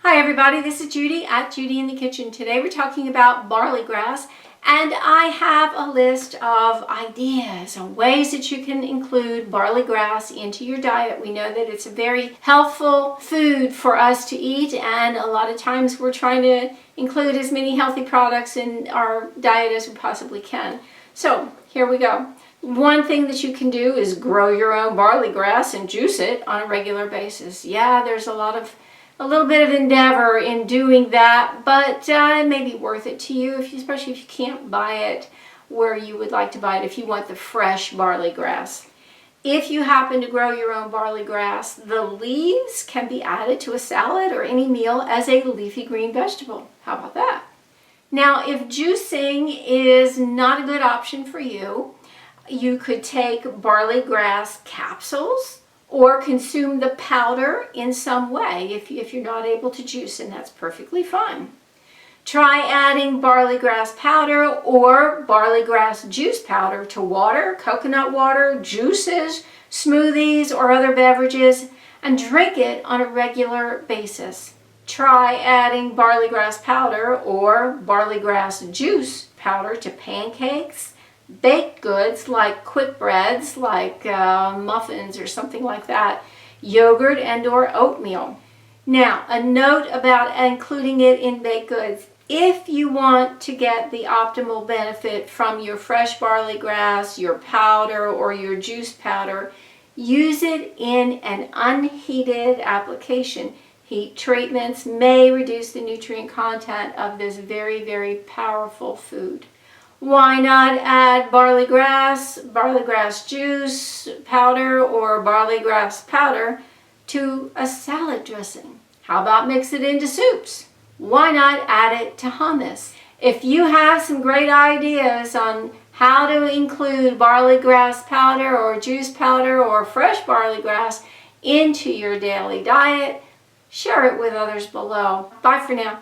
Hi everybody, this is Judy at Judy in the Kitchen. Today we're talking about barley grass, and I have a list of ideas and ways that you can include barley grass into your diet. We know that it's a very healthful food for us to eat, and a lot of times we're trying to include as many healthy products in our diet as we possibly can. So here we go. One thing that you can do is grow your own barley grass and juice it on a regular basis. Yeah, there's a little bit of endeavor in doing that, but it may be worth it to you, especially if you can't buy it where you would like to buy it, if you want the fresh barley grass. If you happen to grow your own barley grass, the leaves can be added to a salad or any meal as a leafy green vegetable. How about that? Now, if juicing is not a good option for you, you could take barley grass capsules or consume the powder in some way if you're not able to juice, and that's perfectly fine. Try adding barley grass powder or barley grass juice powder to water, coconut water, juices, smoothies, or other beverages, and drink it on a regular basis. Try adding barley grass powder or barley grass juice powder to pancakes, baked goods like quick breads, like muffins or something like that, yogurt and or oatmeal. Now, a note about including it in baked goods. If you want to get the optimal benefit from your fresh barley grass, your powder, or your juice powder, use it in an unheated application. Heat treatments may reduce the nutrient content of this very, very powerful food. Why not add barley grass juice powder, or barley grass powder to a salad dressing? How about mix it into soups? Why not add it to hummus? If you have some great ideas on how to include barley grass powder or juice powder or fresh barley grass into your daily diet, share it with others below. Bye for now.